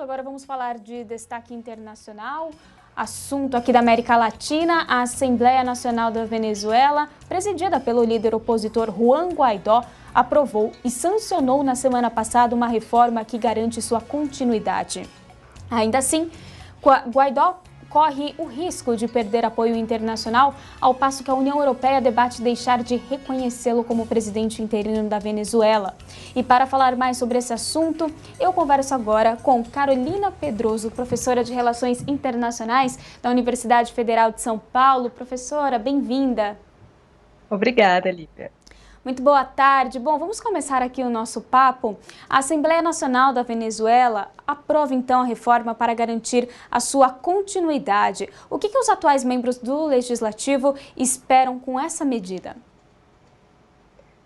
Agora vamos falar de destaque internacional. Assunto aqui da América Latina, a Assembleia Nacional da Venezuela, presidida pelo líder opositor Juan Guaidó, aprovou e sancionou na semana passada uma reforma que garante sua continuidade. Ainda assim, Guaidó corre o risco de perder apoio internacional, ao passo que a União Europeia debate deixar de reconhecê-lo como presidente interino da Venezuela. E para falar mais sobre esse assunto, eu converso agora com Carolina Pedroso, professora de Relações Internacionais da Universidade Federal de São Paulo. Professora, bem-vinda. Obrigada, Lívia. Muito boa tarde. Bom, vamos começar aqui o nosso papo. A Assembleia Nacional da Venezuela aprova então a reforma para garantir a sua continuidade. O que os atuais membros do Legislativo esperam com essa medida?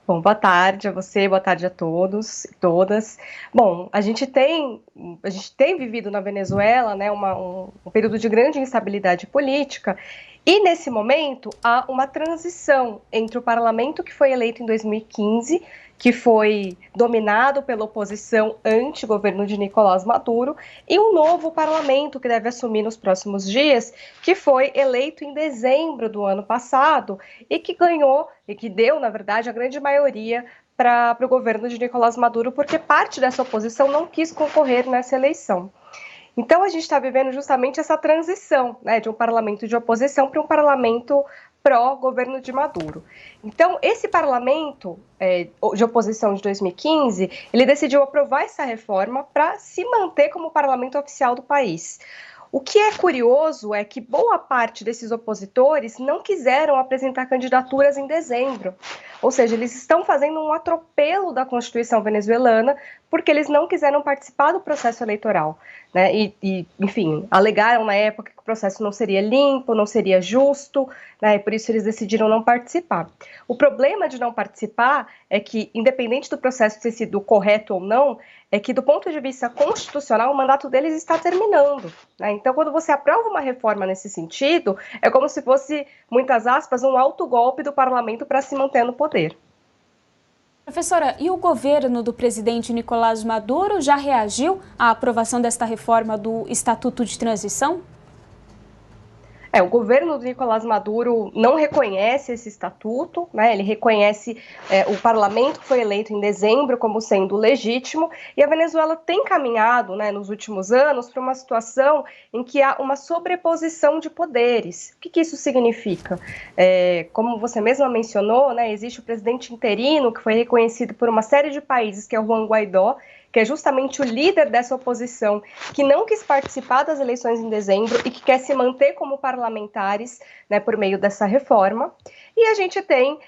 Bom, boa tarde a você, boa tarde a todos e todas. Bom, a gente tem vivido na Venezuela, né, um período de grande instabilidade política. E, nesse momento, há uma transição entre o parlamento que foi eleito em 2015, que foi dominado pela oposição anti-governo de Nicolás Maduro, e um novo parlamento que deve assumir nos próximos dias, que foi eleito em dezembro do ano passado e que ganhou, e que deu, na verdade, a grande maioria para o governo de Nicolás Maduro, porque parte dessa oposição não quis concorrer nessa eleição. Então, a gente está vivendo justamente essa transição, né, de um parlamento de oposição para um parlamento pró-governo de Maduro. Então, esse parlamento de oposição de 2015, ele decidiu aprovar essa reforma para se manter como parlamento oficial do país. O que é curioso é que boa parte desses opositores não quiseram apresentar candidaturas em dezembro. Ou seja, eles estão fazendo um atropelo da Constituição venezuelana porque eles não quiseram participar do processo eleitoral, né? Enfim, alegaram na época que o processo não seria limpo, não seria justo, né? E por isso eles decidiram não participar. O problema de não participar é que, independente do processo ter sido correto ou não, é que, do ponto de vista constitucional, o mandato deles está terminando, né? Então, quando você aprova uma reforma nesse sentido, é como se fosse, muitas aspas, um autogolpe do parlamento para se manter no poder. Professora, e o governo do presidente Nicolás Maduro já reagiu à aprovação desta reforma do Estatuto de Transição? O governo do Nicolás Maduro não reconhece esse estatuto, né? Ele reconhece o parlamento que foi eleito em dezembro como sendo legítimo, e a Venezuela tem caminhado, né, nos últimos anos para uma situação em que há uma sobreposição de poderes. O que isso significa? Como você mesma mencionou, né, existe o presidente interino que foi reconhecido por uma série de países, que é o Juan Guaidó, que é justamente o líder dessa oposição, que não quis participar das eleições em dezembro e que quer se manter como parlamentares, né, por meio dessa reforma. E a gente tem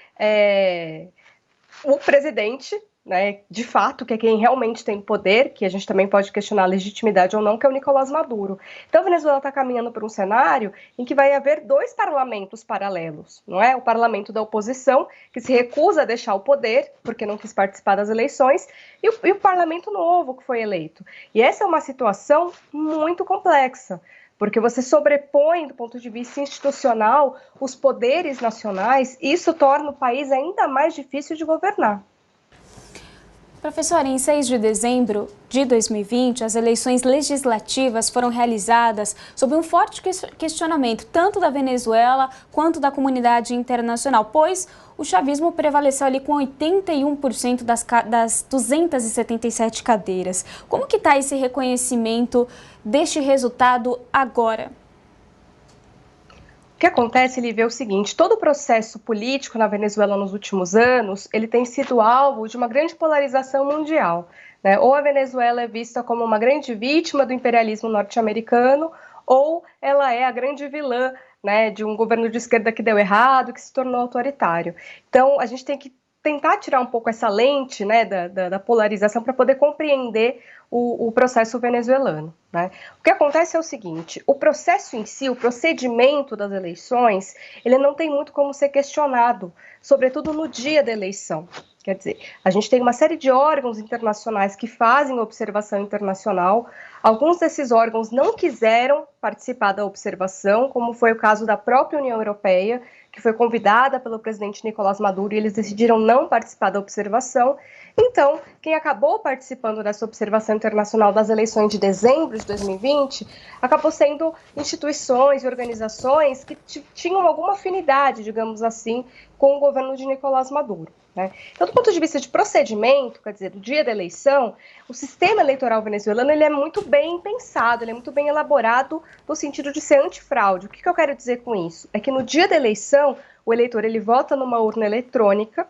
o presidente, né, de fato, que é quem realmente tem poder, que a gente também pode questionar a legitimidade ou não, que é o Nicolás Maduro. Então, a Venezuela está caminhando para um cenário em que vai haver dois parlamentos paralelos, não é? O parlamento da oposição, que se recusa a deixar o poder, porque não quis participar das eleições, e o parlamento novo que foi eleito. E essa é uma situação muito complexa, porque você sobrepõe, do ponto de vista institucional, os poderes nacionais, e isso torna o país ainda mais difícil de governar. Professora, em 6 de dezembro de 2020, as eleições legislativas foram realizadas sob um forte questionamento, tanto da Venezuela quanto da comunidade internacional, pois o chavismo prevaleceu ali com 81% das 277 cadeiras. Como que está esse reconhecimento deste resultado agora? O que acontece, Lívia, é o seguinte: todo o processo político na Venezuela nos últimos anos, ele tem sido alvo de uma grande polarização mundial, né? Ou a Venezuela é vista como uma grande vítima do imperialismo norte-americano, ou ela é a grande vilã, né, de um governo de esquerda que deu errado, que se tornou autoritário. Então, a gente tem que tentar tirar um pouco essa lente, né, da polarização para poder compreender o processo venezuelano, né? O que acontece é o seguinte: o processo em si, o procedimento das eleições, ele não tem muito como ser questionado, sobretudo no dia da eleição. Quer dizer, a gente tem uma série de órgãos internacionais que fazem observação internacional. Alguns desses órgãos não quiseram participar da observação, como foi o caso da própria União Europeia, que foi convidada pelo presidente Nicolás Maduro, e eles decidiram não participar da observação. Então, quem acabou participando dessa observação internacional das eleições de dezembro de 2020 acabou sendo instituições e organizações que tinham alguma afinidade, digamos assim, com o governo de Nicolás Maduro, né? Então, do ponto de vista de procedimento, quer dizer, do dia da eleição, o sistema eleitoral venezuelano ele é muito bem pensado, ele é muito bem elaborado no sentido de ser antifraude. O que eu quero dizer com isso? É que no dia da eleição, o eleitor ele vota numa urna eletrônica.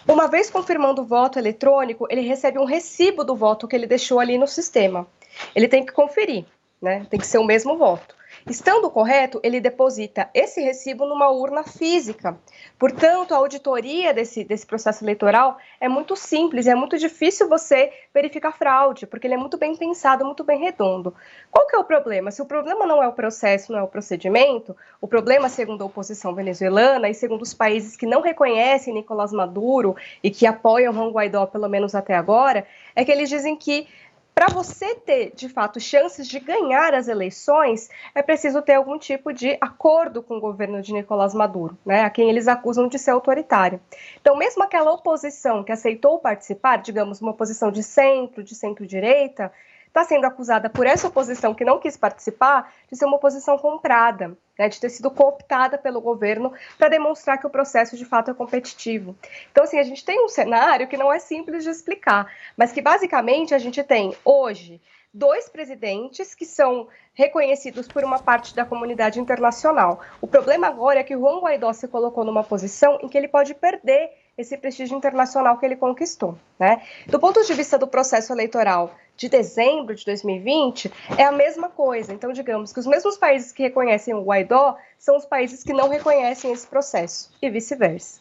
Uma vez confirmando o voto eletrônico, ele recebe um recibo do voto que ele deixou ali no sistema. Ele tem que conferir, né? Tem que ser o mesmo voto. Estando correto, ele deposita esse recibo numa urna física. Portanto, a auditoria desse processo eleitoral é muito simples, é muito difícil você verificar fraude, porque ele é muito bem pensado, muito bem redondo. Qual que é o problema? Se o problema não é o processo, não é o procedimento, o problema, segundo a oposição venezuelana e segundo os países que não reconhecem Nicolás Maduro e que apoiam Juan Guaidó, pelo menos até agora, é que eles dizem que para você ter, de fato, chances de ganhar as eleições, é preciso ter algum tipo de acordo com o governo de Nicolás Maduro, né, a quem eles acusam de ser autoritário. Então, mesmo aquela oposição que aceitou participar, digamos, uma oposição de centro-direita, está sendo acusada por essa oposição que não quis participar de ser uma oposição comprada, né, de ter sido cooptada pelo governo para demonstrar que o processo de fato é competitivo. Então, assim, a gente tem um cenário que não é simples de explicar, mas que basicamente a gente tem hoje 2 presidentes que são reconhecidos por uma parte da comunidade internacional. O problema agora é que o Juan Guaidó se colocou numa posição em que ele pode perder esse prestígio internacional que ele conquistou, né? Do ponto de vista do processo eleitoral de dezembro de 2020, é a mesma coisa. Então, digamos que os mesmos países que reconhecem o Guaidó são os países que não reconhecem esse processo, e vice-versa.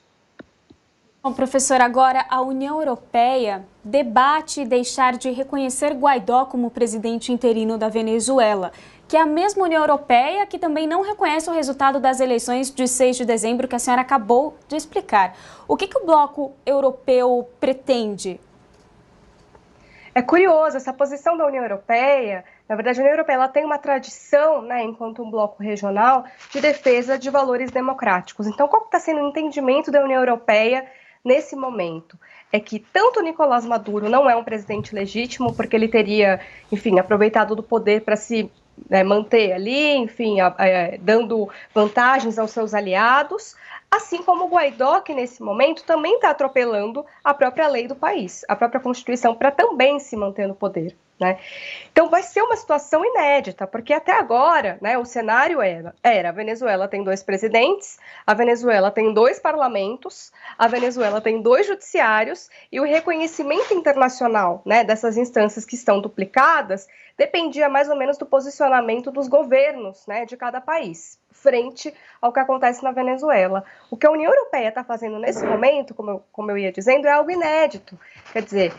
Bom, professora, agora a União Europeia debate deixar de reconhecer Guaidó como presidente interino da Venezuela, que é a mesma União Europeia que também não reconhece o resultado das eleições de 6 de dezembro que a senhora acabou de explicar. O que o bloco europeu pretende? É curioso, essa posição da União Europeia, na verdade a União Europeia ela tem uma tradição, né, enquanto um bloco regional, de defesa de valores democráticos. Então, qual está sendo o entendimento da União Europeia nesse momento? É que tanto Nicolás Maduro não é um presidente legítimo, porque ele teria, enfim, aproveitado do poder para se manter ali, enfim, dando vantagens aos seus aliados, assim como o Guaidó, que nesse momento também está atropelando a própria lei do país, a própria Constituição, para também se manter no poder, né? Então vai ser uma situação inédita, porque até agora, né, o cenário era a Venezuela tem 2 presidentes, a Venezuela tem 2 parlamentos, a Venezuela tem 2 judiciários, e o reconhecimento internacional, né, dessas instâncias que estão duplicadas dependia mais ou menos do posicionamento dos governos, né, de cada país, frente ao que acontece na Venezuela. O que a União Europeia está fazendo nesse momento, como eu ia dizendo, é algo inédito. Quer dizer,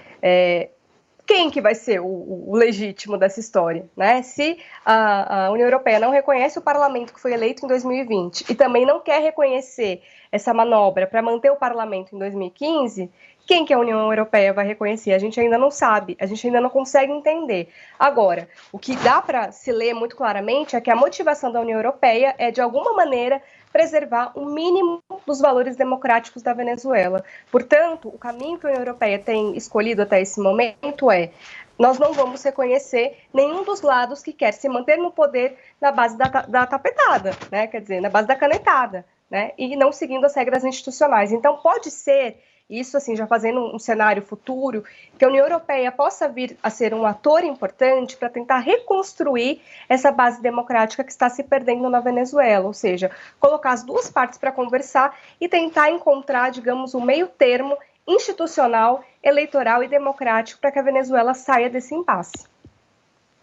quem que vai ser o legítimo dessa história, né? Se a União Europeia não reconhece o parlamento que foi eleito em 2020 e também não quer reconhecer essa manobra para manter o parlamento em 2015, quem que a União Europeia vai reconhecer? A gente ainda não sabe, a gente ainda não consegue entender. Agora, o que dá para se ler muito claramente é que a motivação da União Europeia é, de alguma maneira, preservar o mínimo dos valores democráticos da Venezuela. Portanto, o caminho que a União Europeia tem escolhido até esse momento é: nós não vamos reconhecer nenhum dos lados que quer se manter no poder na base da tapetada, né? Quer dizer, na base da canetada, né? E não seguindo as regras institucionais. Então, pode ser, isso assim, já fazendo um cenário futuro, que a União Europeia possa vir a ser um ator importante para tentar reconstruir essa base democrática que está se perdendo na Venezuela, ou seja, colocar as 2 partes para conversar e tentar encontrar, digamos, um meio termo institucional, eleitoral e democrático para que a Venezuela saia desse impasse.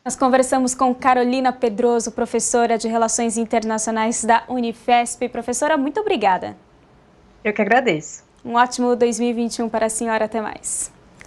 Nós conversamos com Carolina Pedroso, professora de Relações Internacionais da Unifesp. Professora, muito obrigada. Eu que agradeço. Um ótimo 2021 para a senhora. Até mais.